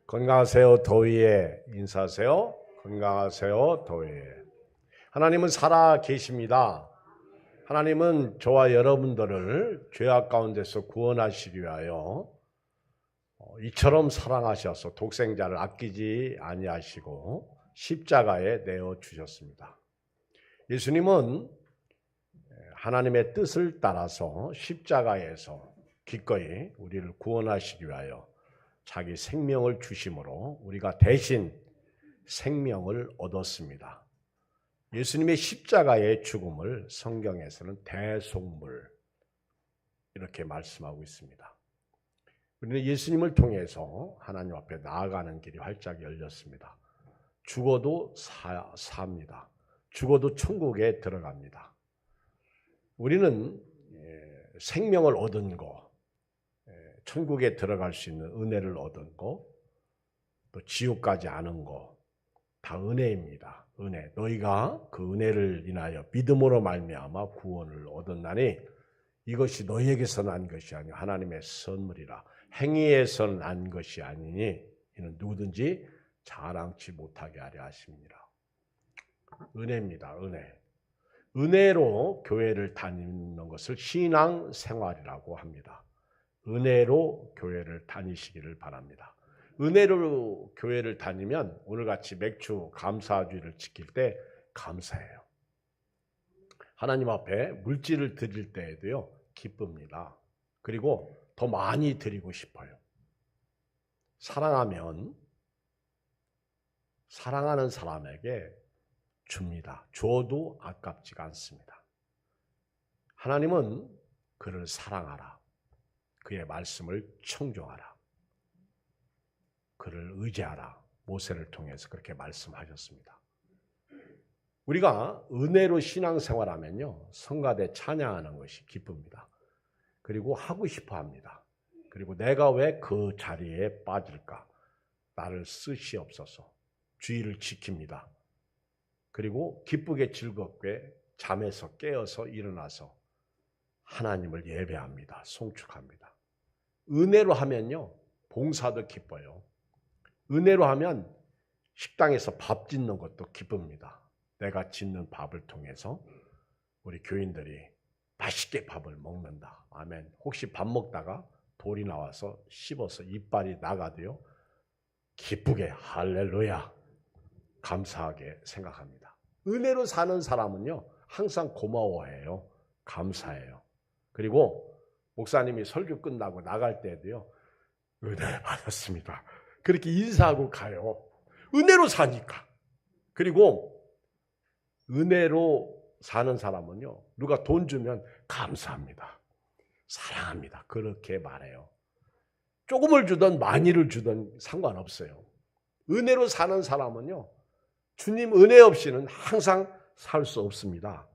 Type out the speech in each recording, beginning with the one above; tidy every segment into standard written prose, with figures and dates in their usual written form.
건강하세요. 더위에 인사하세요. 건강하세요. 더위에. 하나님은 살아 계십니다. 하나님은 저와 여러분들을 죄악 가운데서 구원하시기 위하여 이처럼 사랑하셔서 독생자를 아끼지 아니하시고 십자가에 내어 주셨습니다. 예수님은 하나님의 뜻을 따라서 십자가에서 기꺼이 우리를 구원하시기 위하여 자기 생명을 주심으로 우리가 대신 생명을 얻었습니다. 예수님의 십자가의 죽음을 성경에서는 대속물 이렇게 말씀하고 있습니다. 우리는 예수님을 통해서 하나님 앞에 나아가는 길이 활짝 열렸습니다. 죽어도 삽니다. 죽어도 천국에 들어갑니다. 우리는 생명을 얻은 거, 천국에 들어갈 수 있는 은혜를 얻은 거, 또 지옥까지 아는 거, 다 은혜입니다. 은혜. 너희가 그 은혜를 인하여 믿음으로 말미암아 구원을 얻었나니 이것이 너희에게서 난 것이 아니요 하나님의 선물이라. 행위에서 난 것이 아니니 이는 누구든지 자랑치 못하게 하려 하심이니라. 은혜입니다. 은혜. 은혜로 교회를 다니는 것을 신앙 생활이라고 합니다. 은혜로 교회를 다니시기를 바랍니다. 은혜로 교회를 다니면 오늘같이 맥주 감사주의를 지킬 때 감사해요. 하나님 앞에 물질을 드릴 때에도요 기쁩니다. 그리고 더 많이 드리고 싶어요. 사랑하면 사랑하는 사람에게 줍니다. 줘도 아깝지가 않습니다. 하나님은 그를 사랑하라. 그의 말씀을 청종하라. 그를 의지하라. 모세를 통해서 그렇게 말씀하셨습니다. 우리가 은혜로 신앙생활하면요 성가대 찬양하는 것이 기쁩니다. 그리고 하고 싶어 합니다. 그리고 내가 왜 그 자리에 빠질까? 나를 쓰시옵소서. 주의를 지킵니다. 그리고 기쁘게 즐겁게 잠에서 깨어서 일어나서 하나님을 예배합니다. 송축합니다. 은혜로 하면요 봉사도 기뻐요. 은혜로 하면 식당에서 밥 짓는 것도 기쁩니다. 내가 짓는 밥을 통해서 우리 교인들이 맛있게 밥을 먹는다. 아멘. 혹시 밥 먹다가 돌이 나와서 씹어서 이빨이 나가도요 기쁘게 할렐루야 감사하게 생각합니다. 은혜로 사는 사람은요 항상 고마워해요. 감사해요. 그리고 목사님이 설교 끝나고 나갈 때도요 은혜 받았습니다. 그렇게 인사하고 가요. 은혜로 사니까. 그리고 은혜로 사는 사람은요 누가 돈 주면 감사합니다. 사랑합니다. 그렇게 말해요. 조금을 주든 많이를 주든 상관없어요. 은혜로 사는 사람은요 주님 은혜 없이는 항상 살 수 없습니다.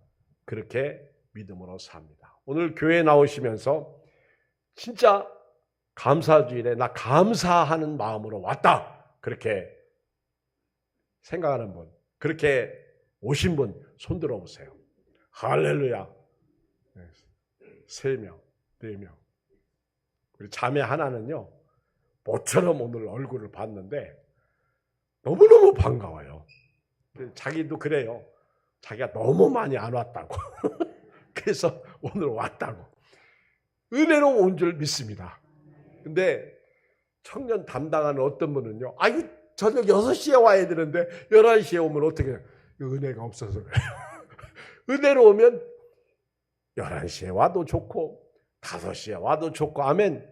그렇게 믿음으로 삽니다. 오늘 교회에 나오시면서 진짜 감사주일에 나 감사하는 마음으로 왔다. 그렇게 생각하는 분, 그렇게 오신 분 손 들어보세요. 할렐루야. 3명, 4명. 우리 자매 하나는요 모처럼 오늘 얼굴을 봤는데 너무너무 반가워요. 자기도 그래요. 자기가 너무 많이 안 왔다고. 그래서 오늘 왔다고. 은혜로 온 줄 믿습니다. 근데 청년 담당하는 어떤 분은요. 아유 저녁 6시에 와야 되는데 11시에 오면 어떻게 해요? 은혜가 없어서 그래요. 은혜로 오면 11시에 와도 좋고 5시에 와도 좋고 아멘.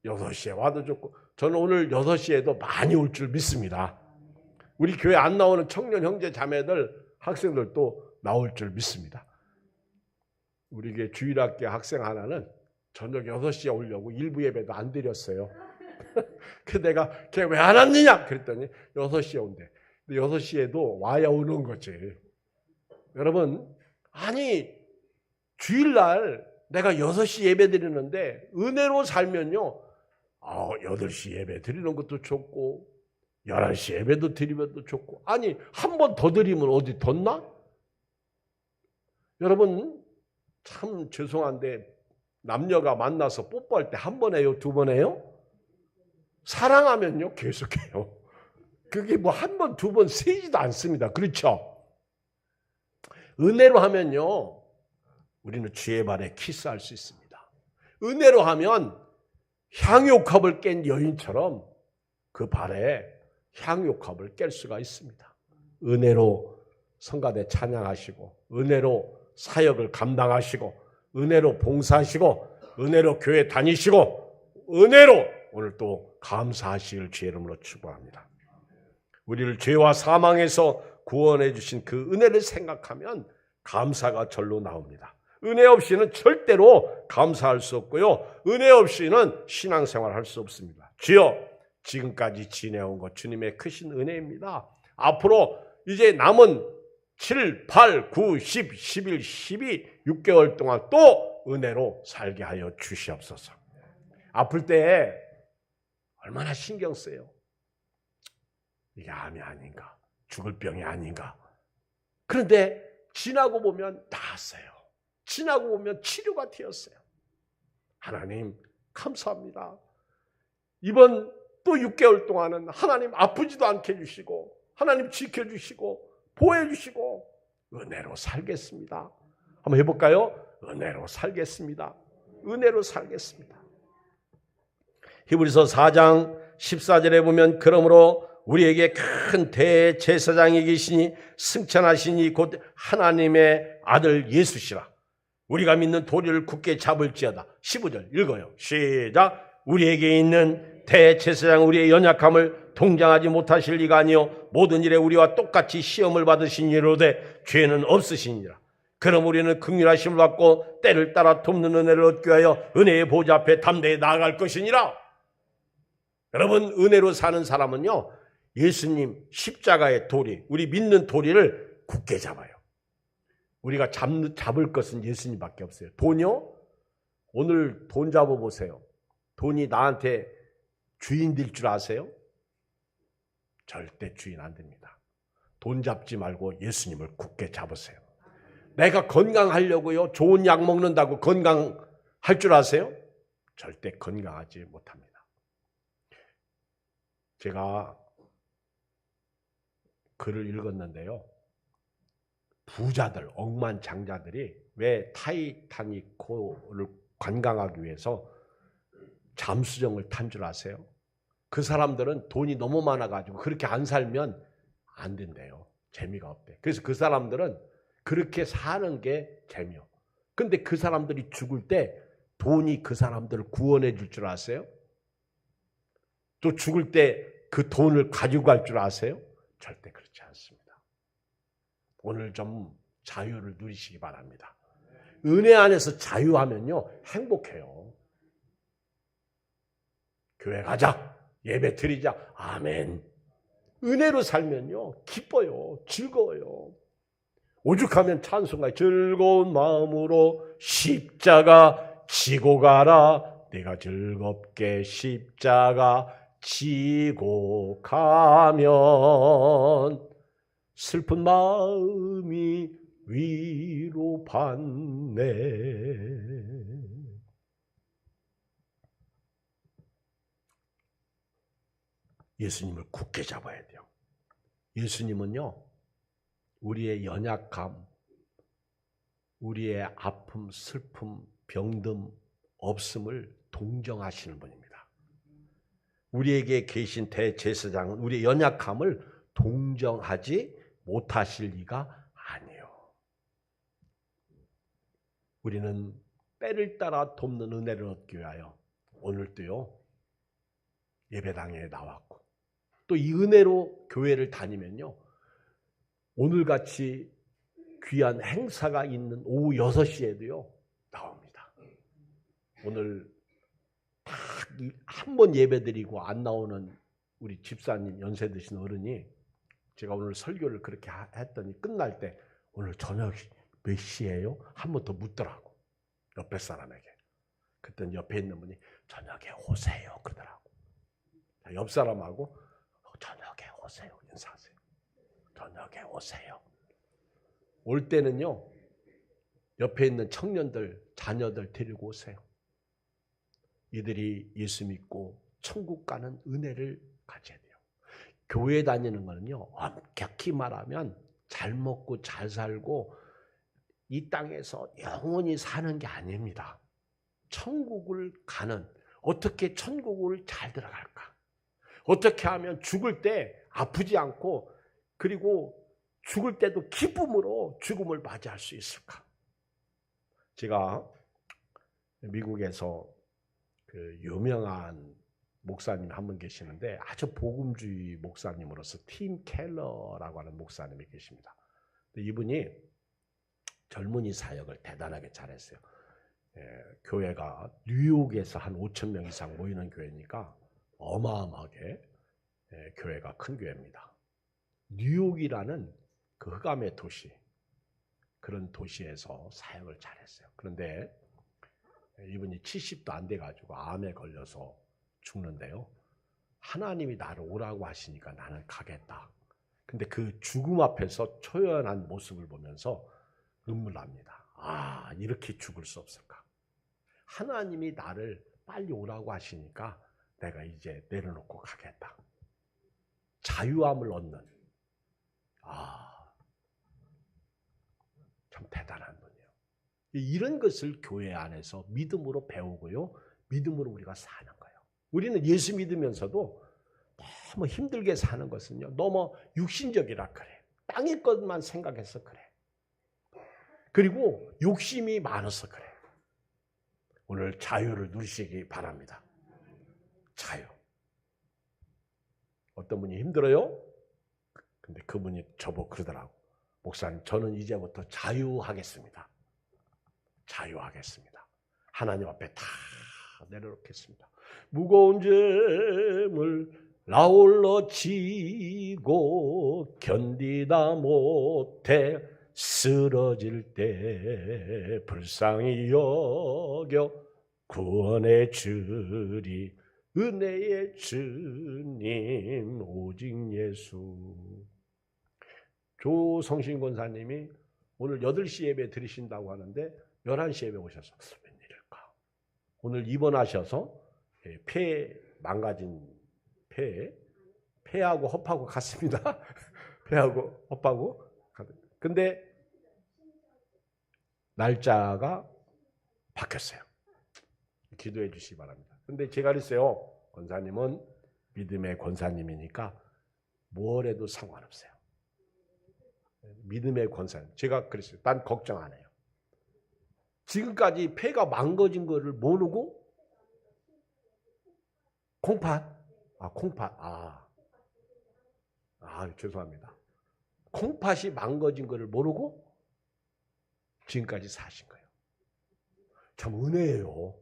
6시에 와도 좋고 저는 오늘 6시에도 많이 올 줄 믿습니다. 우리 교회 안 나오는 청년 형제 자매들 학생들도 나올 줄 믿습니다. 우리 교회 주일학교 학생 하나는 저녁 6시에 오려고 일부 예배도 안 드렸어요. 그래서 내가 걔 왜 안 왔느냐 그랬더니 6시에 온대. 근데 6시에도 와야 오는 거지. 여러분 아니 주일날 내가 6시 예배 드리는데 은혜로 살면요 8시 예배 드리는 것도 좋고 11시 예배도 드리면 좋고 아니 한 번 더 드리면 어디 덧나? 여러분 참 죄송한데 남녀가 만나서 뽀뽀할 때 한 번 해요? 2번 해요? 사랑하면요 계속해요. 그게 뭐 한 번, 두 번 세지도 않습니다. 그렇죠? 은혜로 하면요 우리는 주의 발에 키스할 수 있습니다. 은혜로 하면 향유컵을 깬 여인처럼 그 발에 향유컵을 깰 수가 있습니다. 은혜로 성가대 찬양하시고, 은혜로 사역을 감당하시고, 은혜로 봉사하시고, 은혜로 교회 다니시고, 은혜로 오늘 또 감사하시길 주의 이름으로 축복합니다. 우리를 죄와 사망에서 구원해 주신 그 은혜를 생각하면 감사가 절로 나옵니다. 은혜 없이는 절대로 감사할 수 없고요. 은혜 없이는 신앙생활 할 수 없습니다. 주여, 지금까지 지내온 것 주님의 크신 은혜입니다. 앞으로 이제 남은 7, 8, 9, 10, 11, 12, 6개월 동안 또 은혜로 살게 하여 주시옵소서. 아플 때 얼마나 신경 써요. 이게 암이 아닌가, 죽을 병이 아닌가. 그런데 지나고 보면 나았어요. 지나고 보면 치료가 되었어요. 하나님 감사합니다. 이번 또 6개월 동안은 하나님 아프지도 않게 해주시고, 하나님 지켜주시고 보호해주시고 은혜로 살겠습니다. 한번 해볼까요? 은혜로 살겠습니다. 은혜로 살겠습니다. 히브리서 4장 14절에 보면 그러므로 우리에게 큰 대제사장이 계시니 승천하시니 곧 하나님의 아들 예수시라. 우리가 믿는 도리를 굳게 잡을지어다. 15절 읽어요. 시작. 우리에게 있는 대제사장 우리의 연약함을 동정하지 못하실 리가 아니요 모든 일에 우리와 똑같이 시험을 받으시니로되 죄는 없으시니라. 그럼 우리는 긍휼하심을 받고 때를 따라 돕는 은혜를 얻기 위하여 은혜의 보좌 앞에 담대히 나아갈 것이니라. 여러분, 은혜로 사는 사람은요 예수님 십자가의 도리, 우리 믿는 도리를 굳게 잡아요. 우리가 잡을 것은 예수님밖에 없어요. 돈이요? 오늘 돈 잡아보세요. 돈이 나한테 주인 될 줄 아세요? 절대 주인 안 됩니다. 돈 잡지 말고 예수님을 굳게 잡으세요. 내가 건강하려고요 좋은 약 먹는다고 건강할 줄 아세요? 절대 건강하지 못합니다. 제가 글을 읽었는데요. 부자들, 억만장자들이 왜 타이타닉호를 관광하기 위해서 잠수정을 탄 줄 아세요? 그 사람들은 돈이 너무 많아가지고 그렇게 안 살면 안 된대요. 재미가 없대. 그래서 그 사람들은 그렇게 사는 게 재미요. 근데 그 사람들이 죽을 때 돈이 그 사람들을 구원해 줄 줄 아세요? 또 죽을 때 그 돈을 가지고 갈 줄 아세요? 절대 그렇지 않습니다. 오늘 좀 자유를 누리시기 바랍니다. 은혜 안에서 자유하면요 행복해요. 교회 가자, 예배 드리자, 아멘. 은혜로 살면요 기뻐요, 즐거워요. 오죽하면 찬송가 즐거운 마음으로 십자가 지고 가라. 내가 즐겁게 십자가 지고 가면 슬픈 마음이 위로받네. 예수님을 굳게 잡아야 돼요. 예수님은요 우리의 연약함, 우리의 아픔, 슬픔, 병듦, 없음을 동정하시는 분입니다. 우리에게 계신 대제사장은 우리의 연약함을 동정하지 못하실 리가 아니에요. 우리는 때를 따라 돕는 은혜를 얻기 위하여 오늘도요 예배당에 나왔고 또 이 은혜로 교회를 다니면요 오늘같이 귀한 행사가 있는 오후 6시에도요 나옵니다. 오늘 딱 한 번 예배드리고 안 나오는 우리 집사님 연세 드신 어른이 제가 오늘 설교를 그렇게 했더니 끝날 때 오늘 저녁 몇 시예요? 한 번 더 묻더라고. 옆에 사람에게. 그랬더니 옆에 있는 분이 저녁에 오세요 그러더라고. 옆 사람하고 저녁에 오세요 인사하세요. 저녁에 오세요. 올 때는요 옆에 있는 청년들, 자녀들 데리고 오세요. 이들이 예수 믿고 천국 가는 은혜를 가져야 돼요. 교회 다니는 거는요, 엄격히 말하면 잘 먹고 잘 살고 이 땅에서 영원히 사는 게 아닙니다. 천국을 가는, 어떻게 천국을 잘 들어갈까? 어떻게 하면 죽을 때 아프지 않고 그리고 죽을 때도 기쁨으로 죽음을 맞이할 수 있을까? 제가 미국에서 그 유명한 목사님 한 분 계시는데 아주 복음주의 목사님으로서 팀 켈러라고 하는 목사님이 계십니다. 이분이 젊은이 사역을 대단하게 잘했어요. 교회가 뉴욕에서 한 5천 명 이상 모이는 교회니까 어마어마하게 교회가 큰 교회입니다. 뉴욕이라는 그 흑암의 도시, 그런 도시에서 사역을 잘했어요. 그런데 이분이 70도 안 돼가지고 암에 걸려서 죽는데요. 하나님이 나를 오라고 하시니까 나는 가겠다. 근데 그 죽음 앞에서 초연한 모습을 보면서 눈물 납니다. 아, 이렇게 죽을 수 없을까? 하나님이 나를 빨리 오라고 하시니까 내가 이제 내려놓고 가겠다. 자유함을 얻는, 참 대단한 분이에요. 이런 것을 교회 안에서 믿음으로 배우고요, 믿음으로 우리가 사는 거예요. 우리는 예수 믿으면서도 너무 힘들게 사는 것은요, 너무 육신적이라 그래. 땅의 것만 생각해서 그래. 그리고 욕심이 많아서 그래. 오늘 자유를 누리시기 바랍니다. 자유. 어떤 분이 힘들어요? 근데 그분이 저보고 그러더라고. 목사님, 저는 이제부터 자유하겠습니다. 자유하겠습니다. 하나님 앞에 다 내려놓겠습니다. 무거운 짐을 나 홀로 지고 견디다 못해 쓰러질 때 불쌍히 여겨 구원의 주리 은혜의 주님 오직 예수. 조성신 권사님이 오늘 8시 예배 드리신다고 하는데 11시 예배 오셔서 웬일일까? 오늘 입원하셔서 폐 망가진 폐하고 허파고 같습니다. 폐하고 허파고. 근데 날짜가 바뀌었어요. 기도해 주시기 바랍니다. 근데 제가 그랬어요. 권사님은 믿음의 권사님이니까 뭘 해도 상관없어요. 믿음의 권사님. 제가 그랬어요. 난 걱정 안 해요. 지금까지 폐가 망가진 거를 모르고 콩팥. 콩팥. 죄송합니다. 콩팥이 망가진 거를 모르고 지금까지 사신 거예요. 참 은혜예요.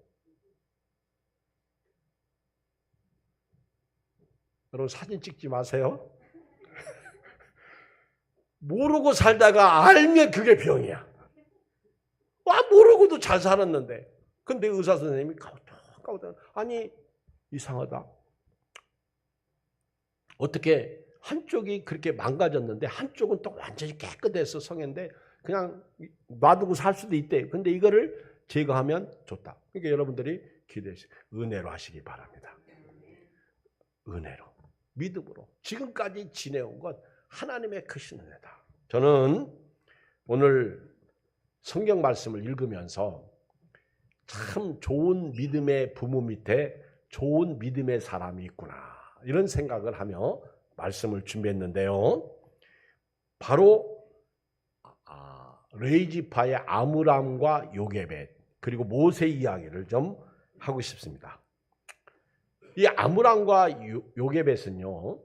여러분 사진 찍지 마세요. 모르고 살다가 알면 그게 병이야. 모르고도 잘 살았는데. 근데 의사 선생님이 까우다. 아니 이상하다. 어떻게 한쪽이 그렇게 망가졌는데 한쪽은 또 완전히 깨끗해서 성인데 그냥 놔두고 살 수도 있대. 근데 이거를 제거하면 좋다. 그러니까 여러분들이 기도해서 은혜로 하시기 바랍니다. 은혜로, 믿음으로 지금까지 지내온 것 하나님의 크신 은혜다. 저는 오늘 성경 말씀을 읽으면서 참 좋은 믿음의 부모 밑에 좋은 믿음의 사람이 있구나 이런 생각을 하며 말씀을 준비했는데요. 바로 레이지파의 아므람과 요게벳 그리고 모세 이야기를 좀 하고 싶습니다. 이 아므람과 요게벳은요,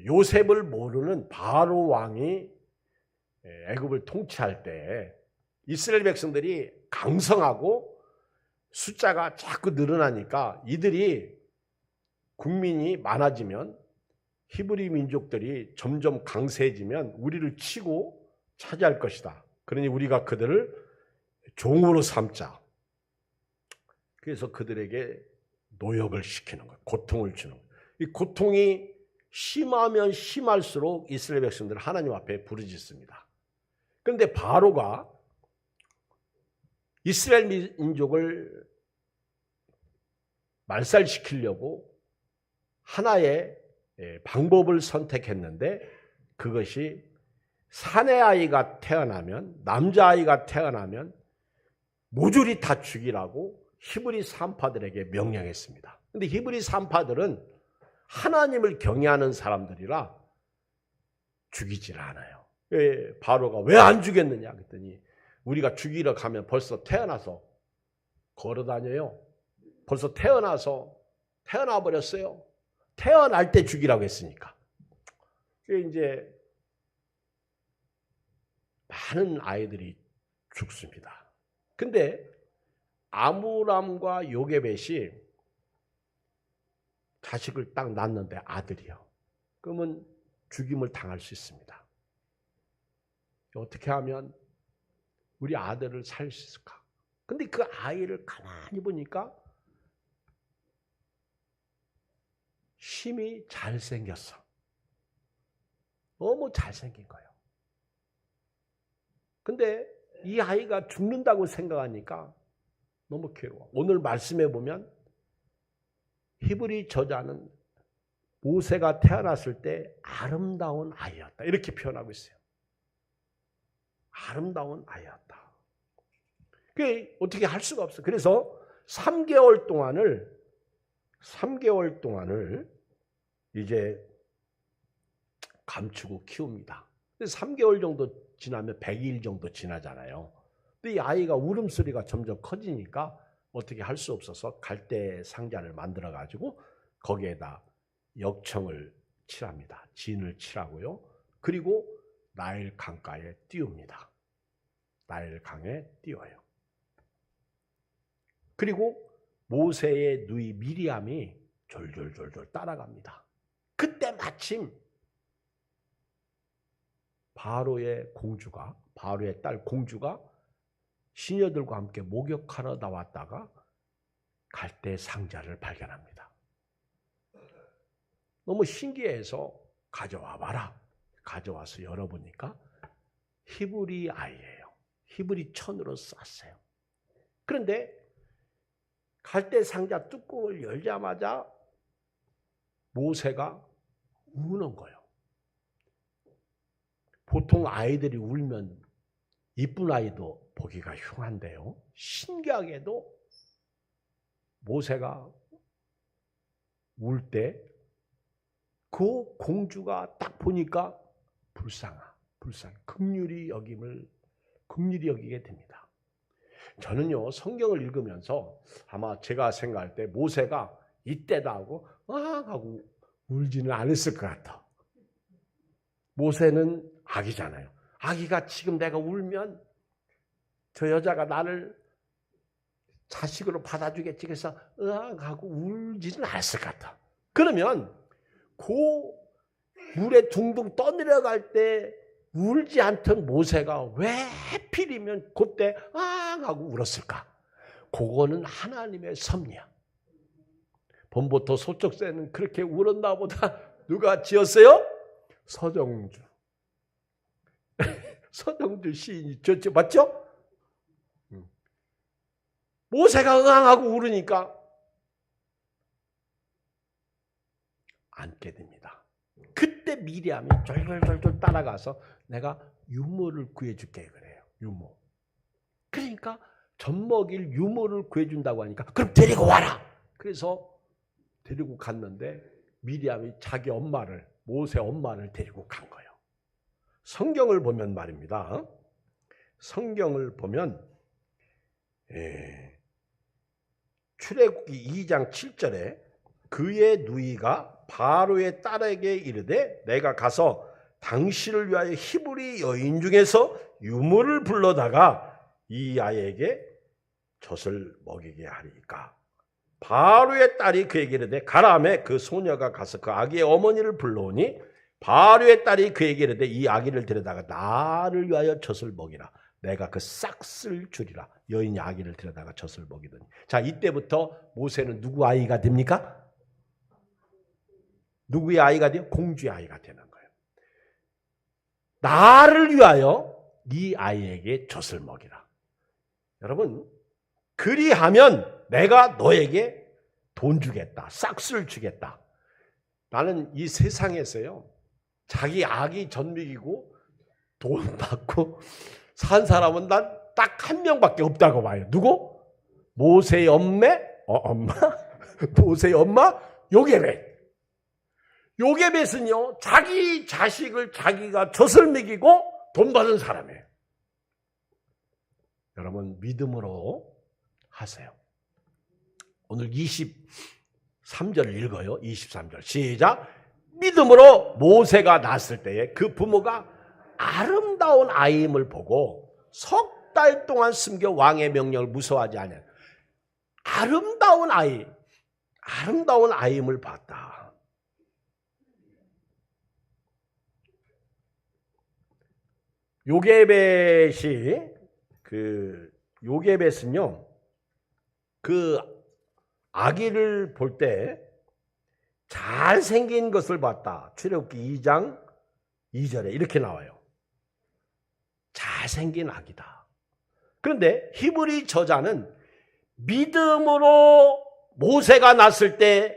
요셉을 모르는 바로 왕이 애굽을 통치할 때 이스라엘 백성들이 강성하고 숫자가 자꾸 늘어나니까 이들이 국민이 많아지면 히브리 민족들이 점점 강세해지면 우리를 치고 차지할 것이다. 그러니 우리가 그들을 종으로 삼자. 그래서 그들에게 노역을 시키는 거예요. 고통을 주는 거예요. 이 고통이 심하면 심할수록 이스라엘 백성들은 하나님 앞에 부르짖습니다. 그런데 바로가 이스라엘 민족을 말살시키려고 하나의 방법을 선택했는데 그것이 사내아이가 태어나면 남자아이가 태어나면 모조리 다 죽이라고 히브리 산파들에게 명령했습니다. 그런데 히브리 산파들은 하나님을 경외하는 사람들이라 죽이질 않아요. 바로가 왜 안 죽였느냐 그랬더니 우리가 죽이러 가면 벌써 태어나서 걸어다녀요. 벌써 태어나 버렸어요. 태어날 때 죽이라고 했으니까. 이제 많은 아이들이 죽습니다. 근데 아므람과 요게벳이 자식을 딱 낳는데 아들이요. 그러면 죽임을 당할 수 있습니다. 어떻게 하면 우리 아들을 살릴 수 있을까? 근데 그 아이를 가만히 보니까 힘이 잘생겼어. 너무 잘생긴 거예요. 근데 이 아이가 죽는다고 생각하니까 너무 괴로워. 오늘 말씀해 보면 히브리 저자는 모세가 태어났을 때 아름다운 아이였다. 이렇게 표현하고 있어요. 아름다운 아이였다. 그게 어떻게 할 수가 없어. 그래서 3개월 동안을 이제 감추고 키웁니다. 3개월 정도 지나면 100일 정도 지나잖아요. 근데 이 아이가 울음소리가 점점 커지니까 어떻게 할 수 없어서 갈대 상자를 만들어 가지고 거기에다 역청을 칠합니다. 진을 칠하고요. 그리고 나일 강가에 띄웁니다. 나일 강에 띄워요. 그리고 모세의 누이 미리암이 졸졸졸졸 따라갑니다. 그때 마침 바로의 딸 공주가 시녀들과 함께 목욕하러 나왔다가 갈대 상자를 발견합니다. 너무 신기해서 가져와 봐라. 가져와서 열어보니까 히브리 아이예요. 히브리 천으로 쌌어요. 그런데 갈대 상자 뚜껑을 열자마자 모세가 우는 거예요. 보통 아이들이 울면 이쁜 아이도 보기가 흉한데요. 신기하게도 모세가 울 때 그 공주가 딱 보니까 긍휼히 여기게 됩니다. 저는요 성경을 읽으면서 아마 제가 생각할 때 모세가 이때다 하고 울지는 않았을 것 같아. 모세는 아기잖아요. 아기가 지금 내가 울면 저 여자가 나를 자식으로 받아주겠지. 그래서 하고 울지는 않았을 것 같아. 그러면 그 물에 둥둥 떠내려갈 때 울지 않던 모세가 왜 하필이면 그때 하고 울었을까? 그거는 하나님의 섭리야. 범부터 소쩍새는 그렇게 울었나 보다. 누가 지었어요? 서정주. 서정주 시인이 지었죠. 맞죠? 모세가 응하고 울으니까 앉게 됩니다. 그때 미리암이 졸졸졸졸 따라가서 내가 유모를 구해줄게 그래요. 유모. 그러니까 젖먹일 유모를 구해준다고 하니까 그럼 데리고 와라. 그래서 데리고 갔는데 미리암이 자기 엄마를 모세 엄마를 데리고 간 거예요. 성경을 보면 말입니다. 성경을 보면 출애굽기 2장 7절에 그의 누이가 바로의 딸에게 이르되 내가 가서 당신을 위하여 히브리 여인 중에서 유모를 불러다가 이 아이에게 젖을 먹이게 하리까. 바로의 딸이 그에게 이르되 가라 하매 그 소녀가 가서 그 아기의 어머니를 불러오니 바로의 딸이 그에게 이르되 이 아기를 데려다가 나를 위하여 젖을 먹이라. 내가 그 싹쓸 주리라. 여인이 아기를 데려다가 젖을 먹이더니. 자, 이때부터 모세는 누구 아이가 됩니까? 누구의 아이가 돼요? 공주의 아이가 되는 거예요. 나를 위하여 이 아이에게 젖을 먹이라. 여러분, 그리하면 내가 너에게 돈 주겠다, 싹쓸 주겠다. 나는 이 세상에서요, 자기 아기 젖먹이고 돈 받고 산 사람은 난 딱 한 명밖에 없다고 봐요. 누구? 모세의 엄마? 모세의 엄마? 요게벳. 요게벳은요, 자기 자식을 자기가 젖을 먹이고 돈 받은 사람이에요. 여러분, 믿음으로 하세요. 오늘 23절을 읽어요. 23절 시작. 믿음으로 모세가 낳았을 때에 그 부모가 아름다운 아이임을 보고 석 달 동안 숨겨 왕의 명령을 무서워하지 않아요. 아름다운 아이임을 봤다. 요게벳은요, 그 아기를 볼 때 잘생긴 것을 봤다. 출애굽기 2장 2절에 이렇게 나와요. 잘생긴 아기다. 그런데 히브리 저자는 믿음으로 모세가 낳았을 때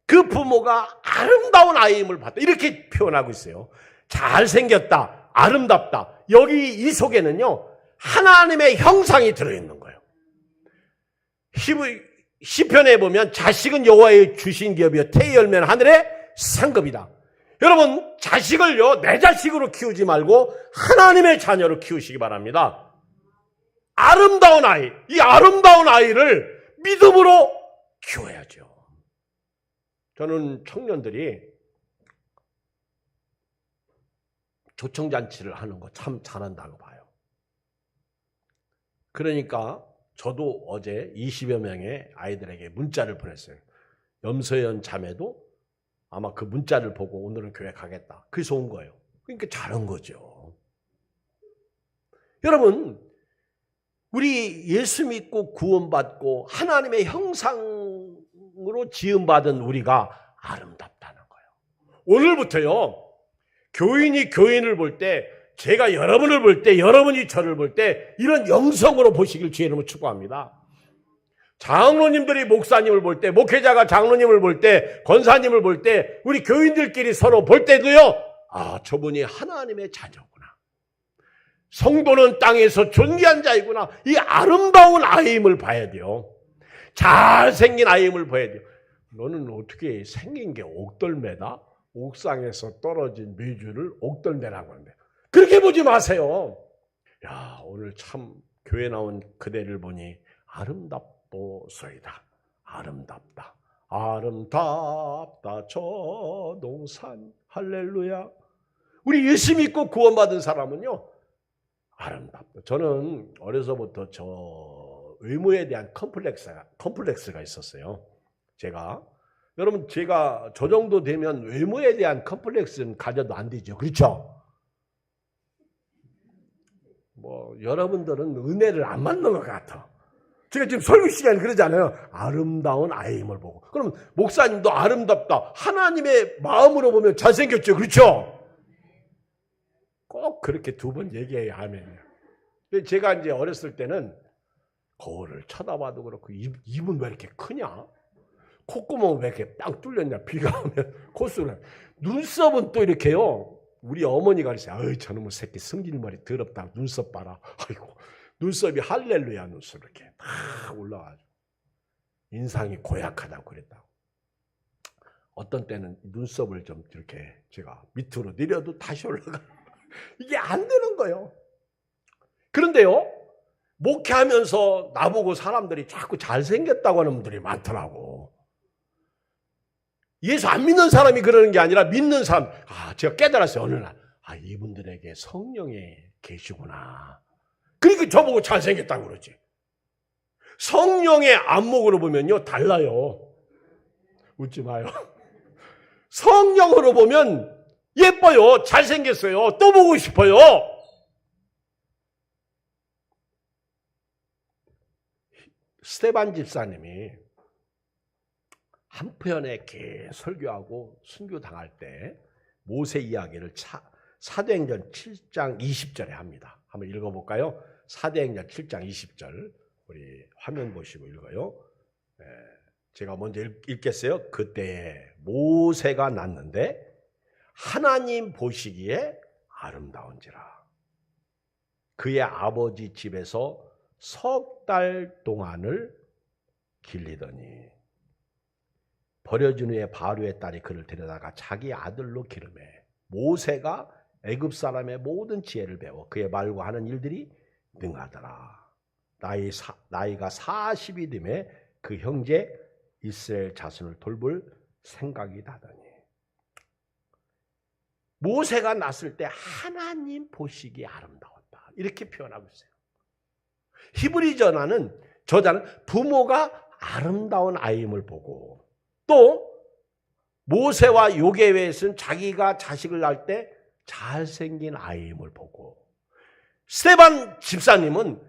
그 부모가 아름다운 아이임을 봤다. 이렇게 표현하고 있어요. 잘생겼다. 아름답다. 여기 이 속에는요, 하나님의 형상이 들어있는 거예요. 시편에 보면 자식은 여호와의 주신 기업이요 태의 열매는 하늘의 상급이다. 여러분, 자식을요 내 자식으로 키우지 말고 하나님의 자녀로 키우시기 바랍니다. 아름다운 아이, 이 아름다운 아이를 믿음으로 키워야죠. 저는 청년들이 조청잔치를 하는 거 참 잘한다고 봐요. 그러니까 저도 어제 20여 명의 아이들에게 문자를 보냈어요. 염소연 자매도 아마 그 문자를 보고 오늘은 교회 가겠다. 그래서 온 거예요. 그러니까 잘한 거죠. 여러분, 우리 예수 믿고 구원받고 하나님의 형상으로 지음받은 우리가 아름답다는 거예요. 오늘부터요, 교인이 교인을 볼 때, 제가 여러분을 볼 때, 여러분이 저를 볼 때 이런 영성으로 보시길 주의 이름으로 축복합니다. 장로님들이 목사님을 볼 때, 목회자가 장로님을 볼 때, 권사님을 볼 때, 우리 교인들끼리 서로 볼 때도요, 아, 저분이 하나님의 자녀구나. 성도는 땅에서 존귀한 자이구나. 이 아름다운 아이임을 봐야 돼요. 잘생긴 아이임을 봐야 돼요. 너는 어떻게 생긴 게 옥돌매다? 옥상에서 떨어진 메주를 옥돌매라고 하는데 그렇게 보지 마세요. 야, 오늘 참 교회 나온 그대를 보니 아름답도소이다. 아름답다. 아름답다 저 동산. 할렐루야. 우리 예수 믿고 구원받은 사람은요, 아름답다. 저는 어려서부터 저 외모에 대한 컴플렉스가 있었어요. 여러분, 제가 저 정도 되면 외모에 대한 컴플렉스는 가져도 안 되죠. 그렇죠? 여러분들은 은혜를 안 받는 것 같아. 제가 지금 설교 시간에 그러잖아요. 아름다운 아이임을 보고. 그럼 목사님도 아름답다. 하나님의 마음으로 보면 잘생겼죠. 그렇죠? 꼭 그렇게 두 번 얘기해야 하면요. 제가 이제 어렸을 때는 거울을 쳐다봐도 그렇고, 입은 왜 이렇게 크냐? 콧구멍은 왜 이렇게 땅 뚫렸냐? 비가 오면 콧소리. 눈썹은 또 이렇게요. 우리 어머니가 그랬어요. 어이, 저놈의 새끼 성질머리 더럽다. 눈썹 봐라. 아이고, 눈썹이 할렐루야 눈썹 이렇게 다 올라가죠. 인상이 고약하다고 그랬다고. 어떤 때는 눈썹을 좀 이렇게 제가 밑으로 내려도 다시 올라가. 이게 안 되는 거예요. 그런데요, 목회하면서 나보고 사람들이 자꾸 잘생겼다고 하는 분들이 많더라고. 예수 안 믿는 사람이 그러는 게 아니라 믿는 사람. 제가 깨달았어요. 어느 날. 이분들에게 성령이 계시구나. 그러니까 저보고 잘생겼다고 그러지. 성령의 안목으로 보면요, 달라요. 웃지 마요. 성령으로 보면 예뻐요. 잘생겼어요. 또 보고 싶어요. 스테반 집사님이 한편에 이렇게 설교하고 순교당할 때 모세 이야기를 사도행전 7장 20절에 합니다. 한번 읽어볼까요? 사도행전 7장 20절 우리 화면 보시고 읽어요. 제가 먼저 읽겠어요. 그때 모세가 났는데 하나님 보시기에 아름다운지라. 그의 아버지 집에서 석 달 동안을 길리더니 버려진 후에 바로의 딸이 그를 데려다가 자기 아들로 기르매 모세가 애굽 사람의 모든 지혜를 배워 그의 말과 하는 일들이 능하더라. 나이가 40이 되매 그 형제 이스라엘 자손을 돌볼 생각이 나더니 모세가 났을 때 하나님 보시기에 아름다웠다. 이렇게 표현하고 있어요. 히브리 저자는 부모가 아름다운 아이임을 보고 또 모세와 요게벳은 자기가 자식을 낳을 때 잘생긴 아이임을 보고 스데반 집사님은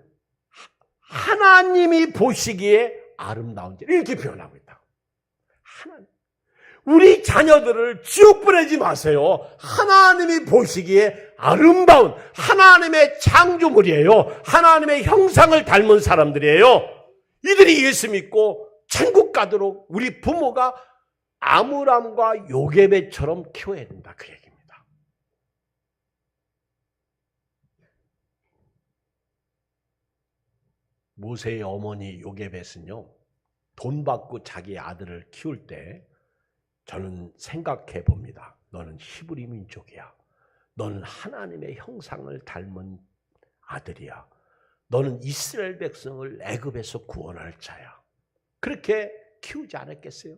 하나님이 보시기에 아름다운지 이렇게 표현하고 있다. 하나님. 우리 자녀들을 지옥 보내지 마세요. 하나님이 보시기에 아름다운 하나님의 창조물이에요. 하나님의 형상을 닮은 사람들이에요. 이들이 예수 믿고 천국 가도록 우리 부모가 아므람과 요게벳처럼 키워야 된다. 그 얘기입니다. 모세의 어머니 요게벳은요, 돈 받고 자기 아들을 키울 때 저는 생각해 봅니다. 너는 히브리 민족이야. 너는 하나님의 형상을 닮은 아들이야. 너는 이스라엘 백성을 애굽에서 구원할 자야. 그렇게 키우지 않았겠어요?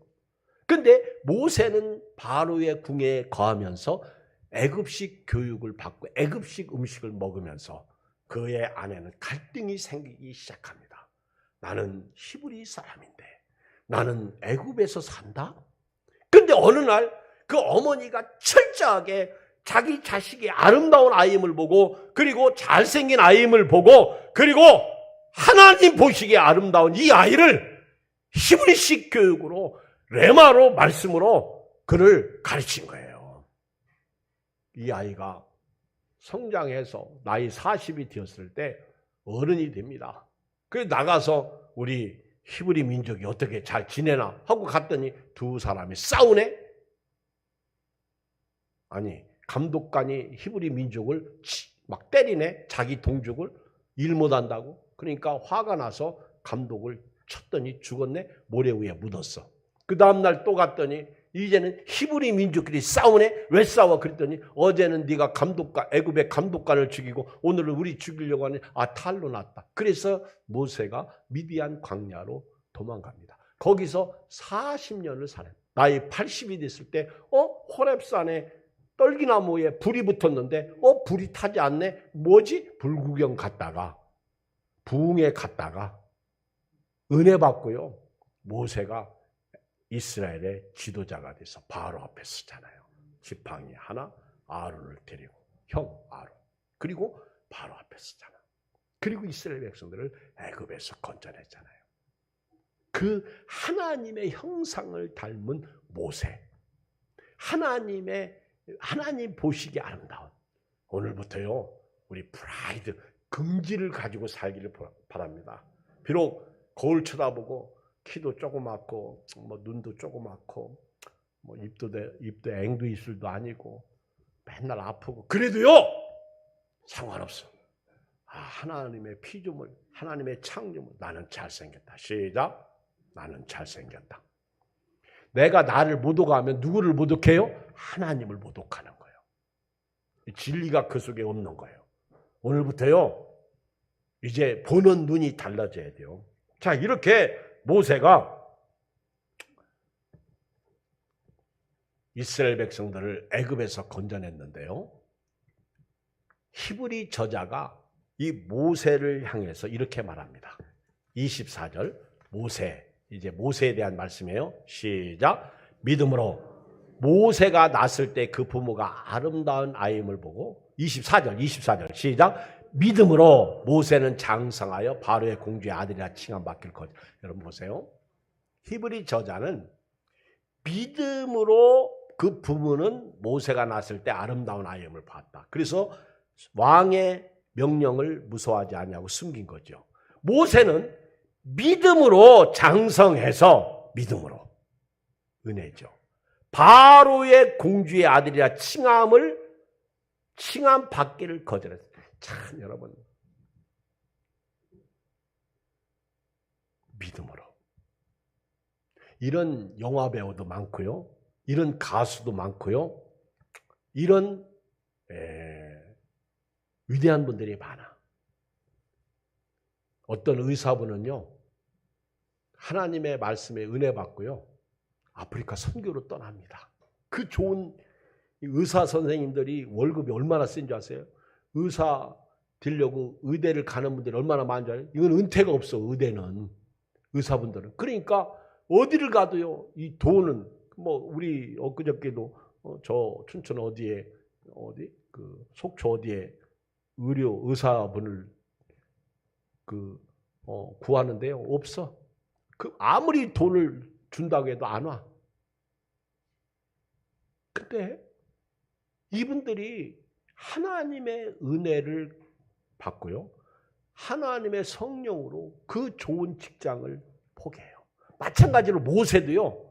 근데 모세는 바로의 궁에 거하면서 애굽식 교육을 받고 애굽식 음식을 먹으면서 그의 안에는 갈등이 생기기 시작합니다. 나는 히브리 사람인데 나는 애굽에서 산다? 근데 어느 날 그 어머니가 철저하게 자기 자식이 아름다운 아이임을 보고 그리고 잘생긴 아이임을 보고 그리고 하나님 보시기에 아름다운 이 아이를 히브리식 교육으로 레마로 말씀으로 그를 가르친 거예요. 이 아이가 성장해서 나이 40이 되었을 때 어른이 됩니다. 그래서 나가서 우리 히브리 민족이 어떻게 잘 지내나 하고 갔더니 두 사람이 싸우네? 아니, 감독관이 히브리 민족을 막 때리네? 자기 동족을 일 못한다고? 그러니까 화가 나서 감독을 쳤더니 죽었네? 모래 위에 묻었어. 그 다음날 또 갔더니 이제는 히브리 민족끼리 싸우네? 왜 싸워? 그랬더니 어제는 네가 감독관, 애굽의 감독관을 죽이고 오늘은 우리 죽이려고 하니 탈로 났다. 그래서 모세가 미디안 광야로 도망갑니다. 거기서 40년을 살아요. 나이 80이 됐을 때 호렙산에 떨기나무에 불이 붙었는데 불이 타지 않네? 뭐지? 불구경 갔다가 부흥회 갔다가 은혜 받고요. 모세가 이스라엘의 지도자가 돼서 바로 앞에 서잖아요. 지팡이 하나 아론을 데리고 형 아론 그리고 바로 앞에 서잖아. 그리고 이스라엘 백성들을 애굽에서 건져냈잖아요. 그 하나님의 형상을 닮은 모세, 하나님 보시기에 아름다운 오늘부터요 우리 프라이드 긍지를 가지고 살기를 바랍니다. 비록 거울 쳐다보고 키도 조그맣고 눈도 조그맣고 입도 앵두 입술도 아니고 맨날 아프고 그래도요 상관없어. 하나님의 피조물, 하나님의 창조물, 나는 잘생겼다. 시작. 나는 잘생겼다. 내가 나를 모독하면 누구를 모독해요? 하나님을 모독하는 거예요. 진리가 그 속에 없는 거예요. 오늘부터요 이제 보는 눈이 달라져야 돼요. 자, 이렇게 모세가 이스라엘 백성들을 애굽에서 건져냈는데요. 히브리 저자가 이 모세를 향해서 이렇게 말합니다. 24절 이제 모세에 대한 말씀이에요. 시작. 믿음으로 모세가 낳았을 때 그 부모가 아름다운 아이임을 보고 24절 시작. 믿음으로 모세는 장성하여 바로의 공주의 아들이라 칭함받길 것. 여러분 보세요. 히브리 저자는 믿음으로 그 부모는 모세가 낳았을 때 아름다운 아이임을 봤다. 그래서 왕의 명령을 무서워하지 않냐고 숨긴 거죠. 모세는 믿음으로 장성해서 믿음으로. 은혜죠. 바로의 공주의 아들이라 칭함 받기를 거절했어요. 참 여러분, 믿음으로. 이런 영화 배우도 많고요. 이런 가수도 많고요. 이런 위대한 분들이 많아. 어떤 의사분은요, 하나님의 말씀에 은혜 받고요, 아프리카 선교로 떠납니다. 그 좋은 의사 선생님들이 월급이 얼마나 센 줄 아세요? 의사 되려고 의대를 가는 분들이 얼마나 많은 줄 알아요? 이건 은퇴가 없어, 의대는. 의사분들은. 그러니까 어디를 가도요, 이 돈은, 뭐, 우리 엊그저께도 저 춘천 어디에, 속초 어디에 의사분을 구하는데요. 없어. 아무리 돈을 준다고 해도 안 와. 근데 이분들이 하나님의 은혜를 받고요, 하나님의 성령으로 그 좋은 직장을 포기해요. 마찬가지로 모세도요,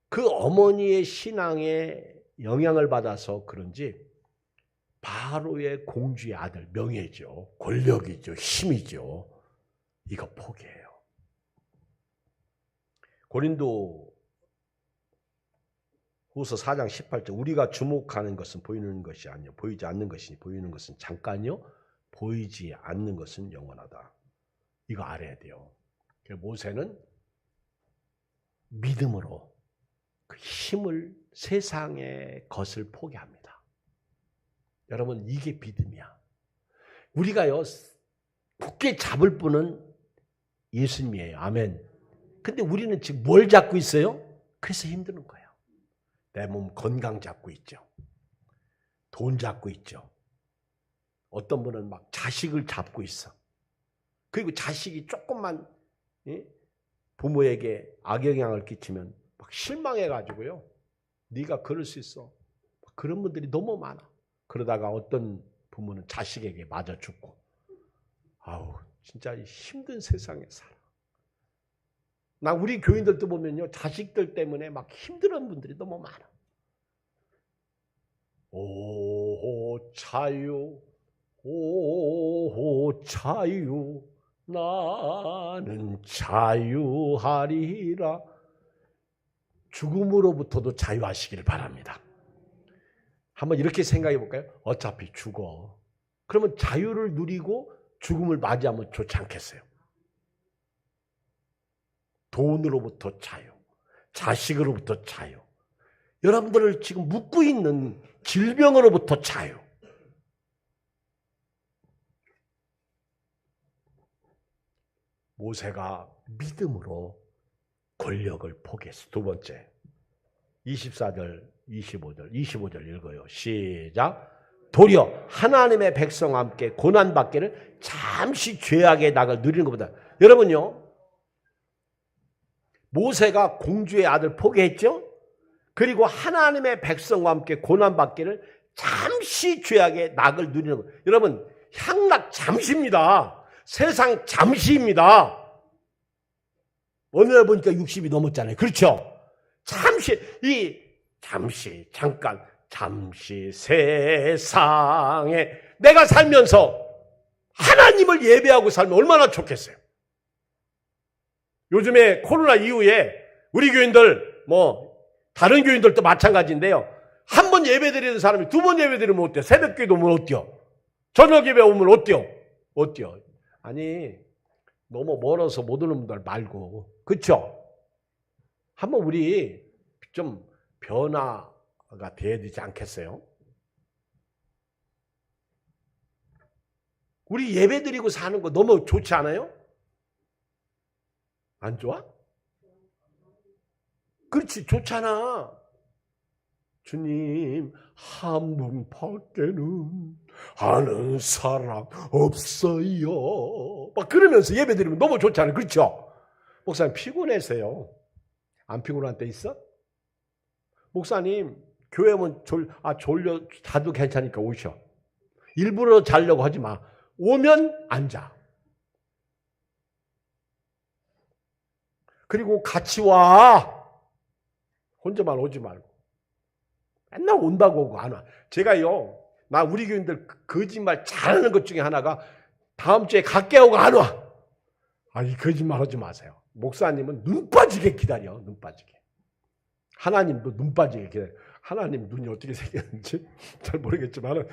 그 어머니의 신앙에 영향을 받아서 그런지 바로의 공주의 아들, 명예죠, 권력이죠, 힘이죠, 이거 포기해요. 고린도 후서 4장 18절, 우리가 주목하는 것은 보이는 것이 아니요 보이지 않는 것이니 보이는 것은 잠깐이요 보이지 않는 것은 영원하다. 이거 알아야 돼요. 모세는 믿음으로 그 힘을, 세상의 것을 포기합니다. 여러분, 이게 믿음이야. 우리가요, 굳게 잡을 분은 예수님이에요. 아멘. 근데 우리는 지금 뭘 잡고 있어요? 그래서 힘드는 거예요. 내 몸 건강 잡고 있죠. 돈 잡고 있죠. 어떤 분은 막 자식을 잡고 있어. 그리고 자식이 조금만 부모에게 악영향을 끼치면 막 실망해가지고요, 네가 그럴 수 있어. 그런 분들이 너무 많아. 그러다가 어떤 부모는 자식에게 맞아 죽고. 아우, 진짜 힘든 세상에 살아. 나 우리 교인들도 보면요, 자식들 때문에 막 힘들어하는 분들이 너무 많아. 오 자유, 오 자유, 나는 자유하리라. 죽음으로부터도 자유하시기를 바랍니다. 한번 이렇게 생각해 볼까요? 어차피 죽어. 그러면 자유를 누리고 죽음을 맞이하면 좋지 않겠어요? 돈으로부터 자유, 자식으로부터 자유, 여러분들을 지금 묶고 있는 질병으로부터 자유. 모세가 믿음으로 권력을 포기했어. 두 번째, 24절, 25절 읽어요. 시작. 도리어 하나님의 백성과 함께 고난받기를 잠시 죄악의 낙을 누리는 것보다. 여러분요, 모세가 공주의 아들 포기했죠? 그리고 하나님의 백성과 함께 고난받기를 잠시 죄악의 낙을 누리는 것. 여러분, 향락 잠시입니다. 세상 잠시입니다. 어느 날 보니까 60이 넘었잖아요. 그렇죠? 잠시 세상에 내가 살면서 하나님을 예배하고 살면 얼마나 좋겠어요. 요즘에 코로나 이후에 우리 교인들, 다른 교인들도 마찬가지인데요, 한 번 예배 드리는 사람이 두 번 예배 드리면 어때요? 새벽 기도 오면 어때요? 저녁 예배 오면 어때요? 아니, 너무 멀어서 못 오는 분들 말고, 그렇죠? 한번 우리 좀 변화가 돼야 되지 않겠어요? 우리 예배 드리고 사는 거 너무 좋지 않아요? 안 좋아? 그렇지, 좋잖아. 주님, 한 분 밖에는 아는 사람 없어요. 막 그러면서 예배 드리면 너무 좋잖아요. 그렇죠? 목사님 피곤해서요. 안 피곤한 때 있어? 목사님, 교회 오면 졸려 자도 괜찮으니까 오셔. 일부러 자려고 하지 마. 오면 앉아. 그리고 같이 와. 혼자만 오지 말고. 맨날 온다고 오고 안 와. 제가요, 나 우리 교인들 거짓말 잘하는 것 중에 하나가 다음 주에 갈게 하고 안 와. 이 거짓말 하지 마세요. 목사님은 눈 빠지게 기다려. 눈 빠지게. 하나님도 눈 빠지게 기다려. 하나님 눈이 어떻게 생겼는지 잘 모르겠지만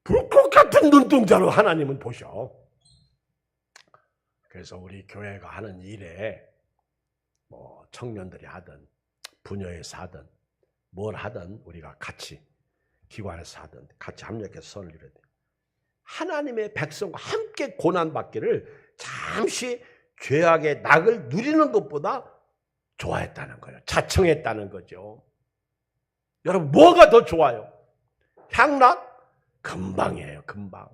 불꽃 같은 눈동자로 하나님은 보셔. 그래서 우리 교회가 하는 일에 뭐 청년들이 하든 부녀에서 하든 뭘 하든 우리가 같이 기관에서 하든 같이 협력해서 선을 이뤄야 돼요. 하나님의 백성과 함께 고난받기를 잠시 죄악의 낙을 누리는 것보다 좋아했다는 거예요. 자청했다는 거죠. 여러분 뭐가 더 좋아요? 향락? 금방이에요. 금방.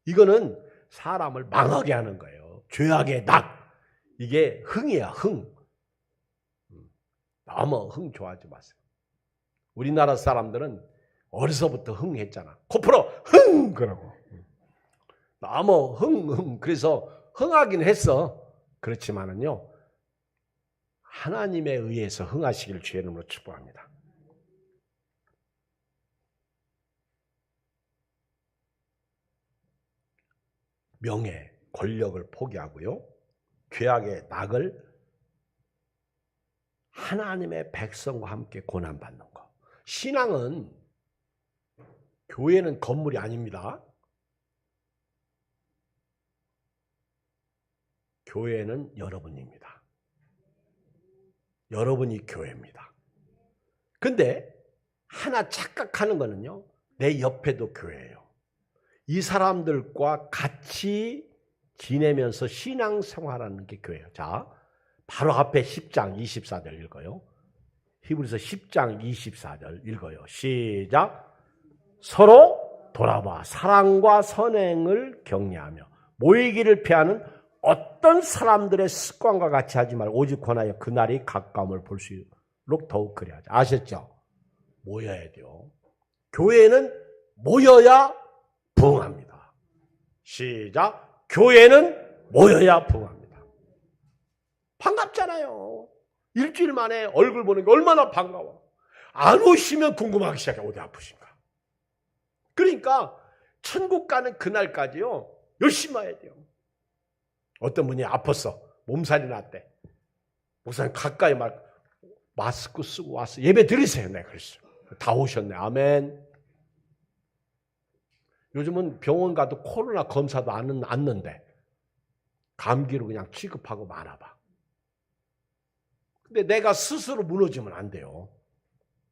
이거는 사람을 망하게 하는 거예요. 죄악의 낙. 이게 흥이야. 흥. 너무 흥 좋아하지 마세요. 우리나라 사람들은 어려서부터 흥 했잖아. 코 풀어 흥 그러고. 너무 흥. 그래서 흥하긴 했어. 그렇지만은요. 하나님에 의해서 흥하시기를 주의 이름으로 축복합니다. 명예, 권력을 포기하고요. 죄악의 낙을 하나님의 백성과 함께 고난받는 것. 신앙은 교회는 건물이 아닙니다. 교회는 여러분입니다. 여러분이 교회입니다. 근데 하나 착각하는 거는요. 내 옆에도 교회예요. 이 사람들과 같이 지내면서 신앙생활하는 게 교회예요. 자, 바로 앞에 10장 24절 읽어요. 히브리서 10장 24절 읽어요. 시작. 서로 돌아봐 사랑과 선행을 격려하며 모이기를 피하는 어떤 사람들의 습관과 같이 하지 말고 오직 권하여 그날이 가까움을 볼 수 있도록 더욱 그래야지. 아셨죠? 모여야 돼요. 교회는 모여야 부흥합니다. 시작. 교회는 모여야 부흥합니다. 반갑잖아요. 일주일 만에 얼굴 보는 게 얼마나 반가워. 안 오시면 궁금하기 시작해. 어디 아프신가? 그러니까 천국 가는 그날까지요. 열심히 와야 돼요. 어떤 분이 아팠어. 몸살이 났대. 목사님 가까이 마스크 쓰고 왔어. 예배 드리세요. 내가 그랬어. 다 오셨네. 아멘. 요즘은 병원 가도 코로나 검사도 안 않는데 감기로 그냥 취급하고 말아봐. 근데 내가 스스로 무너지면 안 돼요.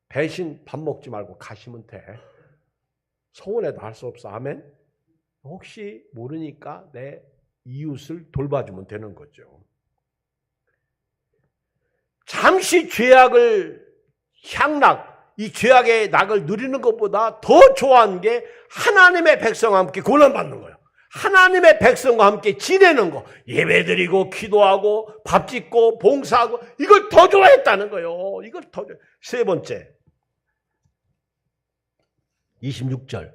대신 밥 먹지 말고 가시면 돼. 서운해도 할 수 없어. 아멘. 혹시 모르니까 내 이웃을 돌봐주면 되는 거죠. 잠시 죄악을 향락, 이 죄악의 낙을 누리는 것보다 더 좋아하는 게 하나님의 백성과 함께 고난받는 거예요. 하나님의 백성과 함께 지내는 거, 예배드리고 기도하고 밥 짓고 봉사하고 이걸 더 좋아했다는 거예요. 이걸 더 세 번째 26절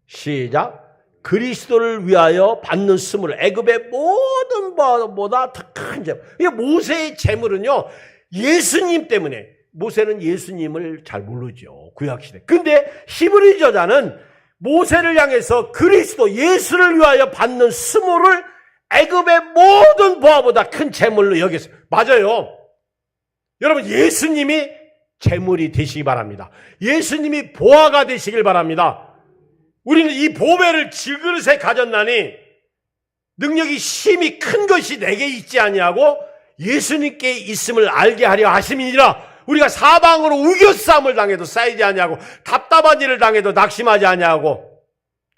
시작. 그리스도를 위하여 받는 스물을 애굽의 모든 것보다 더 큰 재물. 모세의 재물은요 예수님 때문에. 모세는 예수님을 잘 모르죠. 구약시대. 근데 히브리 저자는 모세를 향해서 그리스도 예수를 위하여 받는 스물을 애굽의 모든 보화보다 큰 재물로 여겼어요. 맞아요. 여러분 예수님이 재물이 되시기 바랍니다. 예수님이 보화가 되시길 바랍니다. 우리는 이 보배를 질그릇에 가졌나니 능력이 심히 큰 것이 내게 있지 아니하고 예수님께 있음을 알게 하려 하심이니라. 우리가 사방으로 우겨싸움을 당해도 쌓이지 아니하고 답답한 일을 당해도 낙심하지 아니하고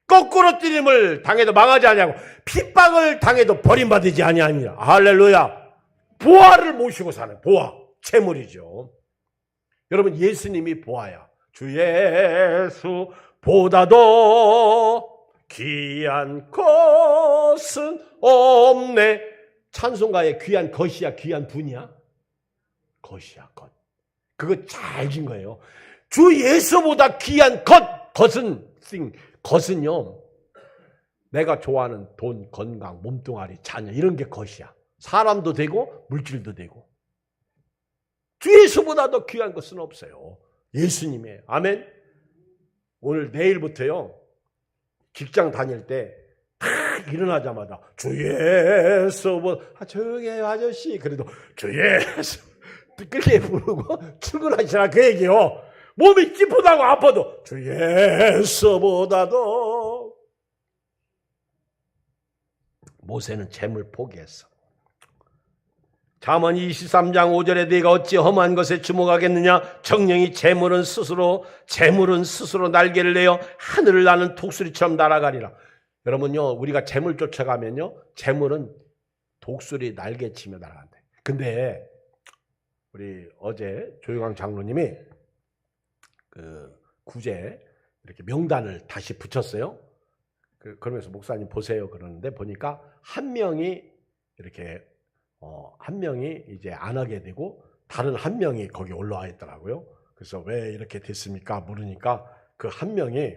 거꾸로 뛰림을 당해도 망하지 아니하고 핍박을 당해도 버림받지 아니하니라. 할렐루야. 보화를 모시고 사는 보화, 재물이죠. 여러분 예수님이 보화야. 주 예수 보다도 귀한 것은 없네. 찬송가에 귀한 것이야, 귀한 분이야? 것이야, 것. 그거 잘 진 거예요. 주 예수보다 귀한 것은요. 내가 좋아하는 돈, 건강, 몸뚱아리, 자녀 이런 게 것이야. 사람도 되고 물질도 되고. 뒤에서보다 더 귀한 것은 없어요. 예수님이에요. 아멘. 오늘 내일부터요, 직장 다닐 때 딱 일어나자마자 주 예수, 조용히 해요 아저씨. 그래도 주 예수 그렇게 부르고 출근하시라 그 얘기요. 몸이 찌푸다고 아파도 주 예수보다도. 모세는 재물 포기했어. 잠언 23장 5절에 네가 어찌 험한 것에 주목하겠느냐. 정령이 재물은 스스로 날개를 내어 하늘을 나는 독수리처럼 날아가리라. 여러분요, 우리가 재물 쫓아가면요, 재물은 독수리 날개치며 날아간대. 근데 우리 어제 조용광 장로님이 그 구제 이렇게 명단을 다시 붙였어요. 그러면서 목사님 보세요 그러는데 보니까 한 명이 이렇게 한 명이 이제 안 하게 되고 다른 한 명이 거기 올라와 있더라고요. 그래서 왜 이렇게 됐습니까? 물으니까 그 한 명이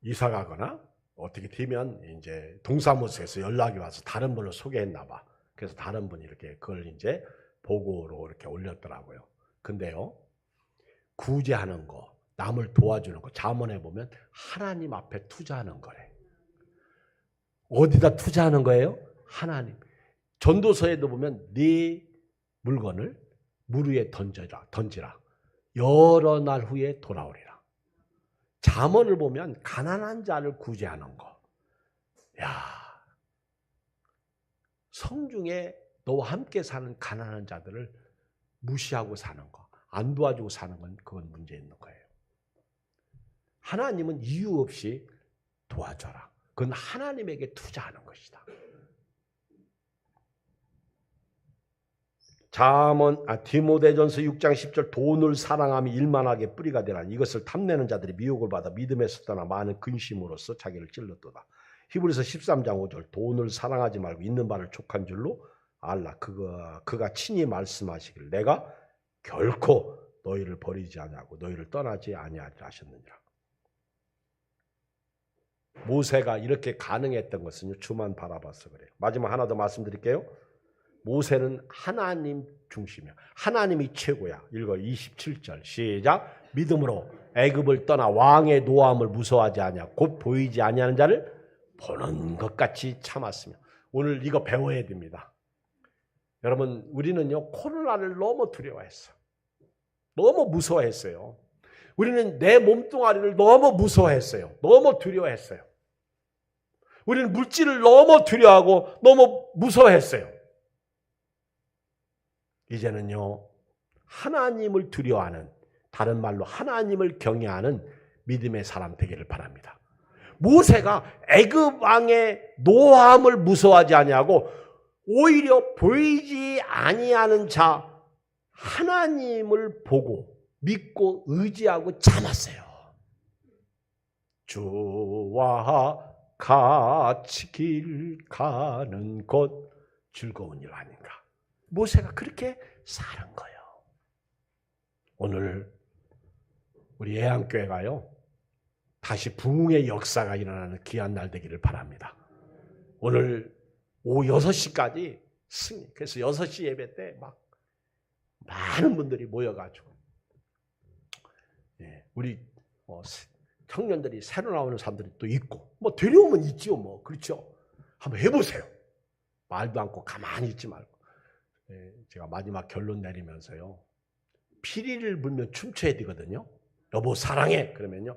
이사 가거나 어떻게 되면 이제 동사무소에서 연락이 와서 다른 분을 소개했나 봐. 그래서 다른 분이 이렇게 그걸 이제 보고로 이렇게 올렸더라고요. 근데요, 구제하는 거, 남을 도와주는 거, 잠언에 보면 하나님 앞에 투자하는 거래. 어디다 투자하는 거예요? 하나님. 전도서에도 보면 네 물건을 물 위에 던지라. 여러 날 후에 돌아오리라. 잠언을 보면 가난한 자를 구제하는 거. 야, 성중에 너와 함께 사는 가난한 자들을 무시하고 사는 거, 안 도와주고 사는 건 그건 문제 있는 거예요. 하나님은 이유 없이 도와줘라. 그건 하나님에게 투자하는 것이다. 디모데전서 6장 10절 돈을 사랑하며 일만하게 뿌리가 되라. 이것을 탐내는 자들이 미혹을 받아 믿음에서 떠나 많은 근심으로써 자기를 찔렀도다. 히브리서 13장 5절 돈을 사랑하지 말고 있는 바를 족한 줄로 알라. 그가 친히 말씀하시길 내가 결코 너희를 버리지 아니하고 너희를 떠나지 아니하리라 하셨느니라. 모세가 이렇게 가능했던 것은 주만 바라봐서 그래요. 마지막 하나 더 말씀드릴게요. 모세는 하나님 중심이야. 하나님이 최고야. 읽어 27절 시작. 믿음으로 애굽을 떠나 왕의 노함을 무서워하지 아니하 곧 보이지 아니하는 자를 보는 것 같이 참았으며. 오늘 이거 배워야 됩니다. 여러분, 우리는요 코로나를 너무 두려워했어. 너무 무서워했어요. 우리는 내 몸뚱아리를 너무 무서워했어요. 너무 두려워했어요. 우리는 물질을 너무 두려워하고 너무 무서워했어요. 이제는요, 하나님을 두려워하는, 다른 말로 하나님을 경외하는 믿음의 사람 되기를 바랍니다. 모세가 애굽 왕의 노함을 무서워하지 아니하고 오히려 보이지 아니하는 자 하나님을 보고 믿고 의지하고 참았어요. 주와 같이 길 가는 곳 즐거운 일 아닌가. 모세가 그렇게 사는 거예요. 오늘 우리 예양교회가요 다시 부흥의 역사가 일어나는 귀한 날 되기를 바랍니다. 오늘 오후 6시까지 승리. 그래서 6시 예배 때 막 많은 분들이 모여가지고 우리 청년들이 새로 나오는 사람들이 또 있고 뭐 데려오면 있지요. 뭐 그렇죠. 한번 해보세요. 말도 않고 가만히 있지 말고. 제가 마지막 결론 내리면서요. 피리를 불면 춤춰야 되거든요. 여보 사랑해 그러면요.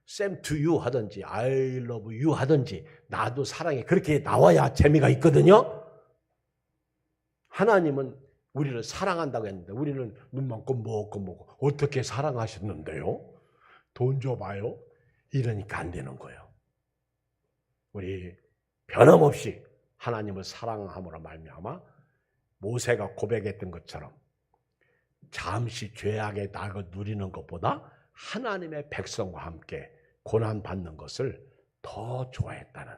Same to you 하든지 I love you 하든지 나도 사랑해 그렇게 나와야 재미가 있거든요. 하나님은 우리를 사랑한다고 했는데 우리는 눈만 먹고 어떻게 사랑하셨는데요? 돈 줘봐요. 이러니까 안 되는 거예요. 우리 변함없이 하나님을 사랑함으로 말미암아 모세가 고백했던 것처럼 잠시 죄악의 낙을 누리는 것보다 하나님의 백성과 함께 고난받는 것을 더 좋아했다는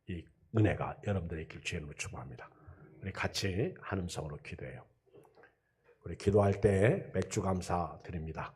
이 은혜가 여러분들의 있길 주님으로 축복합니다. 우리 같이 한 음성으로 기도해요. 우리 기도할 때 맥주 감사 드립니다.